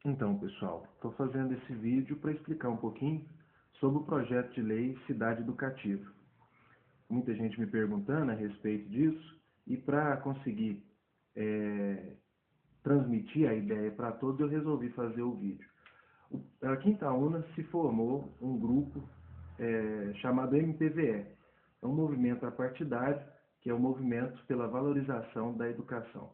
Então, pessoal, estou fazendo esse vídeo para explicar um pouquinho sobre o projeto de lei Cidade Educativa. Muita gente me perguntando a respeito disso e para conseguir transmitir a ideia para todos, eu resolvi fazer o vídeo. Aqui em Itaúna se formou um grupo chamado MPVE. É um movimento apartidário, que é o Movimento pela Valorização da Educação.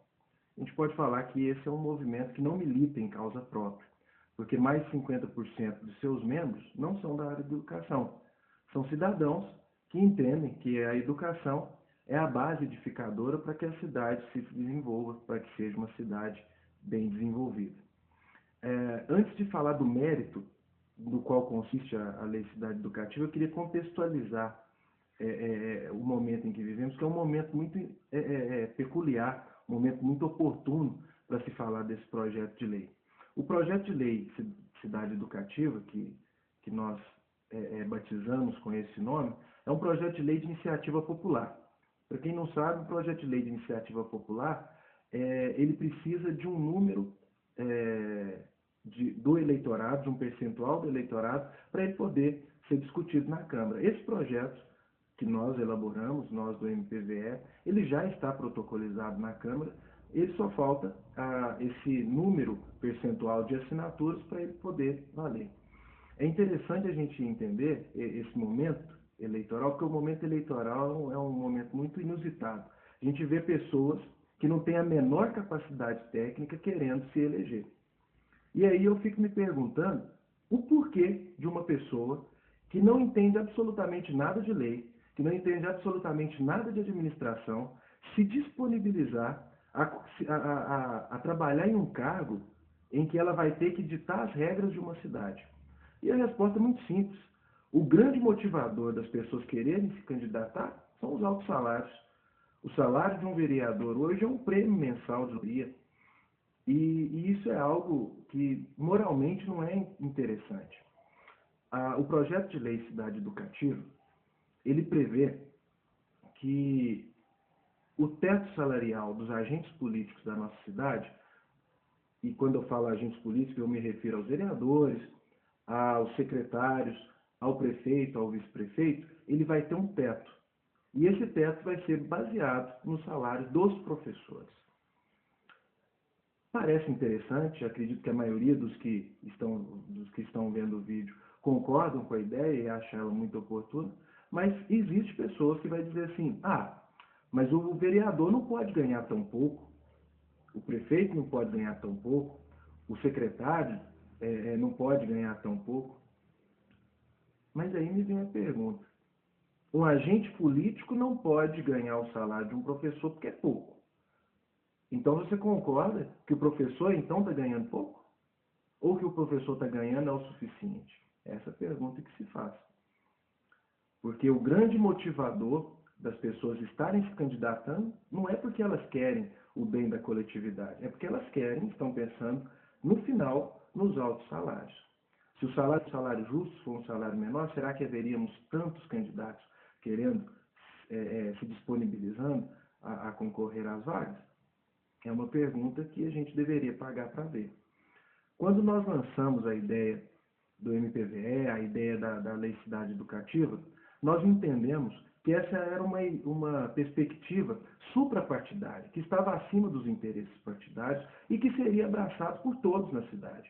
A gente pode falar que esse é um movimento que não milita em causa própria, porque mais de 50% de seus membros não são da área da educação. São cidadãos que entendem que a educação é a base edificadora para que a cidade se desenvolva, para que seja uma cidade bem desenvolvida. Antes de falar do mérito do qual consiste a Lei Cidade Educativa, eu queria contextualizar o momento em que vivemos, que é um momento muito peculiar, um momento muito oportuno para se falar desse projeto de lei. O projeto de lei Cidade Educativa, que nós batizamos com esse nome, é um projeto de lei de iniciativa popular. Para quem não sabe, o projeto de lei de iniciativa popular, ele precisa de um número do eleitorado, de um percentual do eleitorado, para ele poder ser discutido na Câmara. Esse projeto que nós elaboramos, nós do MPVE, ele já está protocolizado na Câmara, ele só falta esse número percentual de assinaturas para ele poder valer. É interessante a gente entender esse momento eleitoral, porque o momento eleitoral é um momento muito inusitado. A gente vê pessoas que não têm a menor capacidade técnica querendo se eleger. E aí eu fico me perguntando o porquê de uma pessoa que não entende absolutamente nada de lei, que não entende absolutamente nada de administração, se disponibilizar a trabalhar em um cargo em que ela vai ter que ditar as regras de uma cidade. E a resposta é muito simples. O grande motivador das pessoas quererem se candidatar são os altos salários. O salário de um vereador hoje é um prêmio mensal de loteria. E isso é algo que moralmente não é interessante. O projeto de lei Cidade Educativa, ele prevê que o teto salarial dos agentes políticos da nossa cidade, e quando eu falo agentes políticos, eu me refiro aos vereadores, aos secretários, ao prefeito, ao vice-prefeito, ele vai ter um teto. E esse teto vai ser baseado no salário dos professores. Parece interessante, acredito que a maioria dos que estão vendo o vídeo concordam com a ideia e acham ela muito oportuna, mas existe pessoas que vão dizer assim, mas o vereador não pode ganhar tão pouco, o prefeito não pode ganhar tão pouco, o secretário não pode ganhar tão pouco. Mas aí me vem a pergunta, um agente político não pode ganhar o salário de um professor porque é pouco. Então você concorda que o professor então está ganhando pouco? Ou que o professor está ganhando é o suficiente? Essa é a pergunta que se faz. Porque o grande motivador das pessoas estarem se candidatando não é porque elas querem o bem da coletividade, é porque elas querem, estão pensando no final, nos altos salários. Se o salário justo for um salário menor, será que haveríamos tantos candidatos querendo, se disponibilizando a concorrer às vagas? É uma pergunta que a gente deveria pagar para ver. Quando nós lançamos a ideia do MPVE, a ideia da Lei Cidade Educativa, nós entendemos que essa era uma perspectiva suprapartidária, que estava acima dos interesses partidários e que seria abraçado por todos na cidade.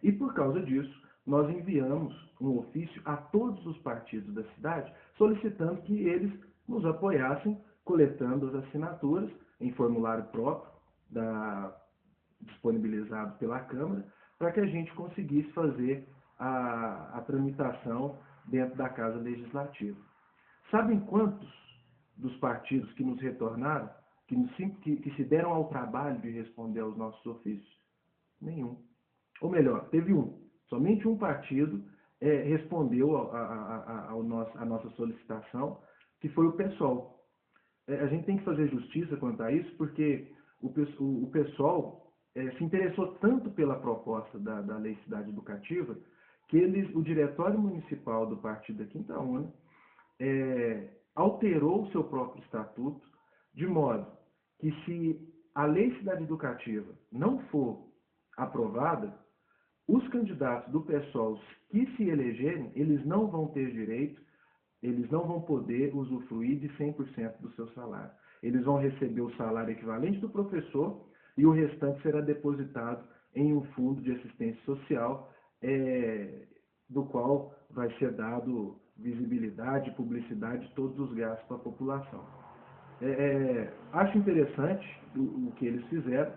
E por causa disso, nós enviamos um ofício a todos os partidos da cidade, solicitando que eles nos apoiassem, coletando as assinaturas em formulário próprio, disponibilizado pela Câmara, para que a gente conseguisse fazer a tramitação dentro da Casa Legislativa. Sabem quantos dos partidos que nos retornaram, que se deram ao trabalho de responder aos nossos ofícios? Nenhum. Ou melhor, teve um. Somente um partido respondeu a nossa solicitação, que foi o PSOL. A gente tem que fazer justiça quanto a isso, porque o PSOL se interessou tanto pela proposta da Lei Cidade Educativa, que o Diretório Municipal do Partido aqui em Itaúna alterou o seu próprio estatuto, de modo que se a Lei Cidade Educativa não for aprovada, os candidatos do PSOL que se elegerem, eles não vão ter direito, eles não vão poder usufruir de 100% do seu salário. Eles vão receber o salário equivalente do professor e o restante será depositado em um fundo de assistência social, do qual vai ser dado visibilidade, publicidade de todos os gastos para a população. Acho interessante o que eles fizeram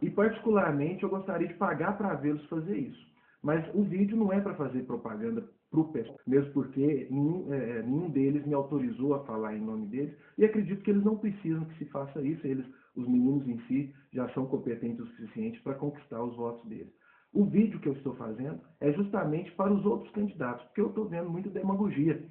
e, particularmente, eu gostaria de pagar para vê-los fazer isso. Mas o vídeo não é para fazer propaganda para o pessoal, mesmo porque nenhum deles me autorizou a falar em nome deles e acredito que eles não precisam que se faça isso. Os meninos em si, já são competentes o suficiente para conquistar os votos deles. O vídeo que eu estou fazendo é justamente para os outros candidatos, porque eu estou vendo muita demagogia.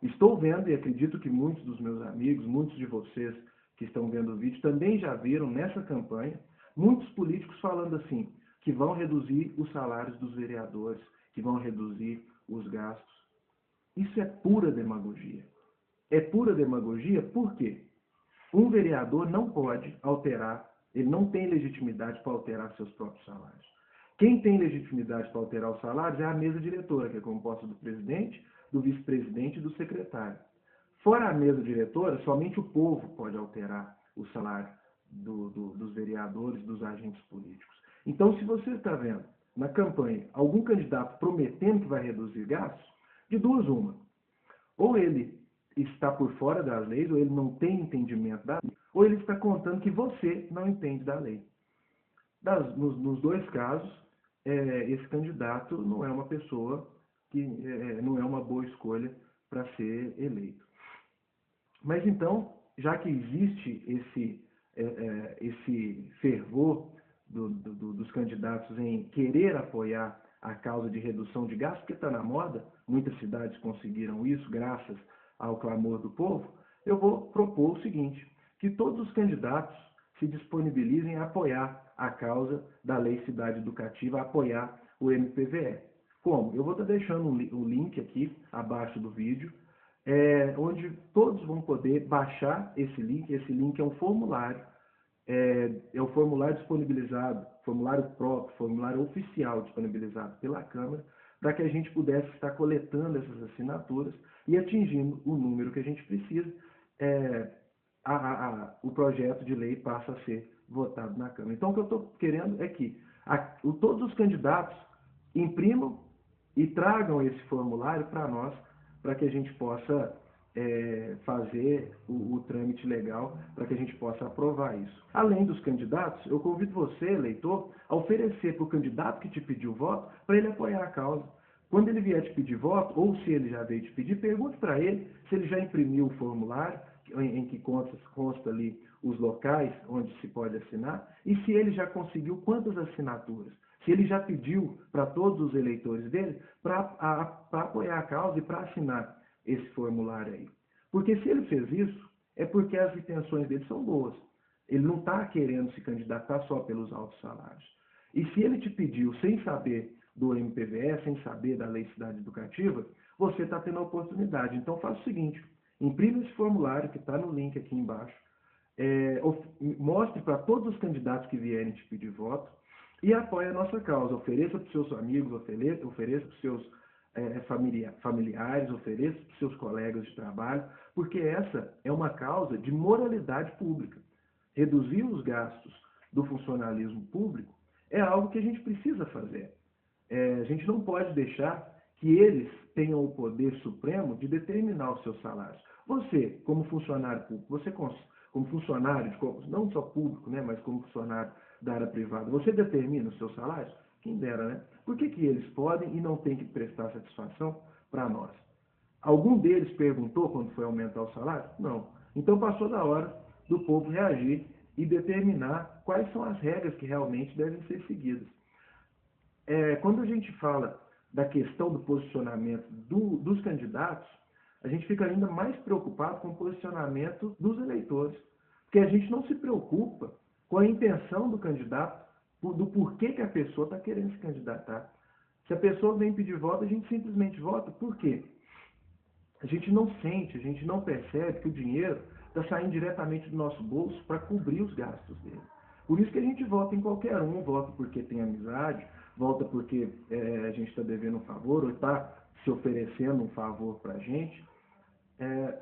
Estou vendo e acredito que muitos dos meus amigos, muitos de vocês que estão vendo o vídeo, também já viram nessa campanha muitos políticos falando assim, que vão reduzir os salários dos vereadores, que vão reduzir os gastos. Isso é pura demagogia. É pura demagogia por quê? Um vereador não pode alterar, ele não tem legitimidade para alterar seus próprios salários. Quem tem legitimidade para alterar os salários é a mesa diretora, que é composta do presidente, do vice-presidente e do secretário. Fora a mesa diretora, somente o povo pode alterar o salário dos vereadores, dos agentes políticos. Então, se você está vendo na campanha algum candidato prometendo que vai reduzir gastos, de duas uma. Ou ele está por fora das leis, ou ele não tem entendimento da lei, ou ele está contando que você não entende da lei. Nos dois casos, esse candidato não é uma pessoa que não é uma boa escolha para ser eleito. Mas então, já que existe esse fervor dos candidatos em querer apoiar a causa de redução de gastos, porque está na moda, muitas cidades conseguiram isso graças ao clamor do povo, eu vou propor o seguinte, que todos os candidatos se disponibilizem a apoiar a causa da Lei Cidade Educativa, a apoiar o MPVE. Como? Eu vou estar deixando um link aqui abaixo do vídeo, onde todos vão poder baixar esse link. Esse link é um formulário, é o formulário disponibilizado, formulário próprio, formulário oficial disponibilizado pela Câmara, para que a gente pudesse estar coletando essas assinaturas e atingindo o número que a gente precisa, o projeto de lei passa a ser votado na Câmara. Então, o que eu estou querendo é que todos os candidatos imprimam e tragam esse formulário para nós, para que a gente possa fazer o trâmite legal, para que a gente possa aprovar isso. Além dos candidatos, eu convido você, eleitor, a oferecer para o candidato que te pediu voto, para ele apoiar a causa. Quando ele vier te pedir voto, ou se ele já veio te pedir, pergunte para ele se ele já imprimiu o formulário, em que consta ali os locais onde se pode assinar, e se ele já conseguiu quantas assinaturas. Se ele já pediu para todos os eleitores dele para apoiar a causa e para assinar esse formulário aí. Porque se ele fez isso, é porque as intenções dele são boas. Ele não está querendo se candidatar só pelos altos salários. E se ele te pediu sem saber do MPVE, sem saber da Lei Cidade Educativa, você está tendo a oportunidade. Então faça o seguinte, imprime esse formulário que está no link aqui embaixo, mostre para todos os candidatos que vierem te pedir voto e apoie a nossa causa. Ofereça para os seus amigos, ofereça para os seus familiares, ofereça para os seus colegas de trabalho, porque essa é uma causa de moralidade pública. Reduzir os gastos do funcionalismo público é algo que a gente precisa fazer. A gente não pode deixar que eles tenham o poder supremo de determinar os seus salários. Você, como funcionário público, você como funcionário, não só público, né, mas como funcionário da área privada, você determina os seus salários? Quem dera, né? Por que eles podem e não têm que prestar satisfação para nós? Algum deles perguntou quando foi aumentar o salário? Não. Então passou da hora do povo reagir e determinar quais são as regras que realmente devem ser seguidas. Quando a gente fala da questão do posicionamento dos candidatos, a gente fica ainda mais preocupado com o posicionamento dos eleitores, porque a gente não se preocupa com a intenção do candidato, do porquê que a pessoa está querendo se candidatar. Se a pessoa vem pedir voto, a gente simplesmente vota. Por quê? A gente não sente, a gente não percebe que o dinheiro está saindo diretamente do nosso bolso para cobrir os gastos dele. Por isso que a gente vota em qualquer um, vota porque tem amizade, volta porque a gente está devendo um favor ou está se oferecendo um favor para a gente,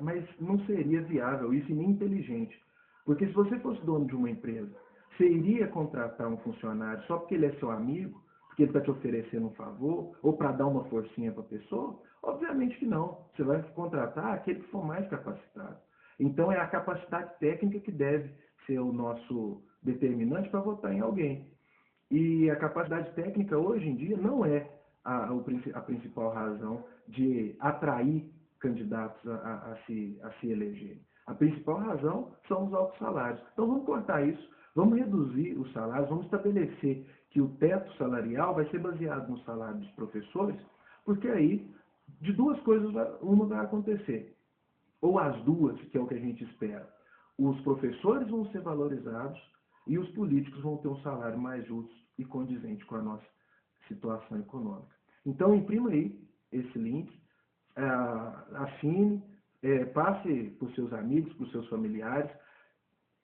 mas não seria viável isso e nem inteligente. Porque se você fosse dono de uma empresa, você iria contratar um funcionário só porque ele é seu amigo, porque ele está te oferecendo um favor, ou para dar uma forcinha para a pessoa? Obviamente que não. Você vai contratar aquele que for mais capacitado. Então é a capacidade técnica que deve ser o nosso determinante para votar em alguém. E a capacidade técnica hoje em dia não é a principal razão de atrair candidatos a se elegerem. A principal razão são os altos salários. Então vamos cortar isso, vamos reduzir os salários, vamos estabelecer que o teto salarial vai ser baseado no salário dos professores, porque aí de duas coisas uma vai acontecer. Ou as duas, que é o que a gente espera. Os professores vão ser valorizados e os políticos vão ter um salário mais justo e condizente com a nossa situação econômica. Então, imprima aí esse link, assine, passe para os seus amigos, para os seus familiares.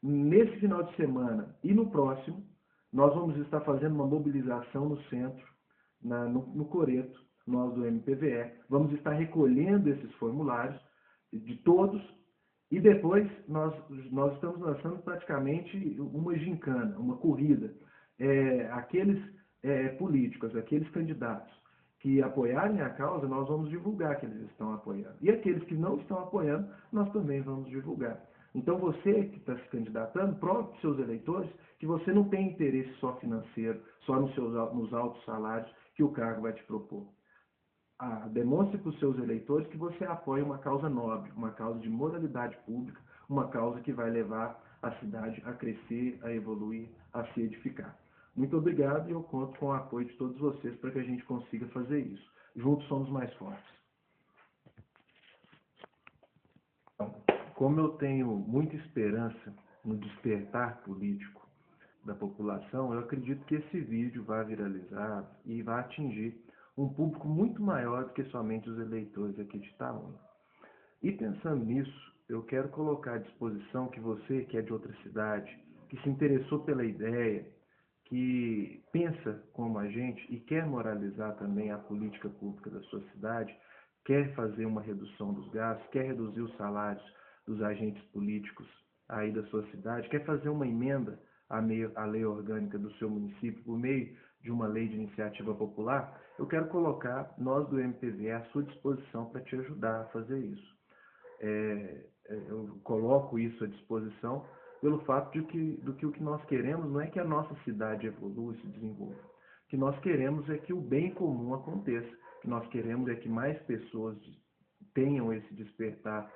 Nesse final de semana e no próximo, nós vamos estar fazendo uma mobilização no centro, no Coreto, nós do MPVE. Vamos estar recolhendo esses formulários de todos e depois nós estamos lançando praticamente uma gincana, uma corrida. Aqueles políticos, aqueles candidatos que apoiarem a causa, nós vamos divulgar que eles estão apoiando. E aqueles que não estão apoiando, nós também vamos divulgar. Então você que está se candidatando, prove para os seus eleitores que você não tem interesse só financeiro, só nos altos salários que o cargo vai te propor. Demonstre para os seus eleitores que você apoia uma causa nobre, uma causa de moralidade pública, uma causa que vai levar a cidade a crescer, a evoluir, a se edificar. Muito obrigado e eu conto com o apoio de todos vocês para que a gente consiga fazer isso. Juntos somos mais fortes. Como eu tenho muita esperança no despertar político da população, eu acredito que esse vídeo vai viralizar e vai atingir um público muito maior do que somente os eleitores aqui de Itaúna. E pensando nisso, eu quero colocar à disposição que você, que é de outra cidade, que se interessou pela ideia, que pensa como a gente e quer moralizar também a política pública da sua cidade, quer fazer uma redução dos gastos, quer reduzir os salários dos agentes políticos aí da sua cidade, quer fazer uma emenda à lei orgânica do seu município por meio de uma lei de iniciativa popular, eu quero colocar nós do MPVE à sua disposição para te ajudar a fazer isso. Eu coloco isso à disposição pelo fato de que o que nós queremos não é que a nossa cidade evolua e se desenvolva. O que nós queremos é que o bem comum aconteça. O que nós queremos é que mais pessoas tenham esse despertar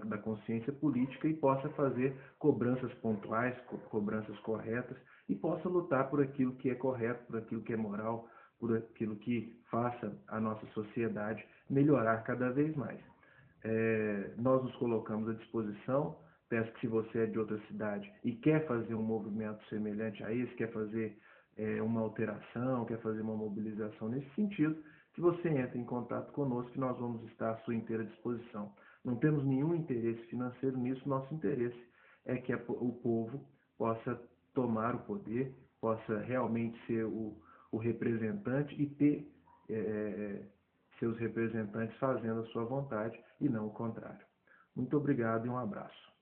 da consciência política e possa fazer cobranças pontuais, cobranças corretas e possa lutar por aquilo que é correto, por aquilo que é moral, por aquilo que faça a nossa sociedade melhorar cada vez mais. Nós nos colocamos à disposição. Peço que se você é de outra cidade e quer fazer um movimento semelhante a esse, quer fazer uma alteração, quer fazer uma mobilização nesse sentido, que você entre em contato conosco que nós vamos estar à sua inteira disposição. Não temos nenhum interesse financeiro nisso, nosso interesse é que o povo possa tomar o poder, possa realmente ser o representante e ter seus representantes fazendo a sua vontade e não o contrário. Muito obrigado e um abraço.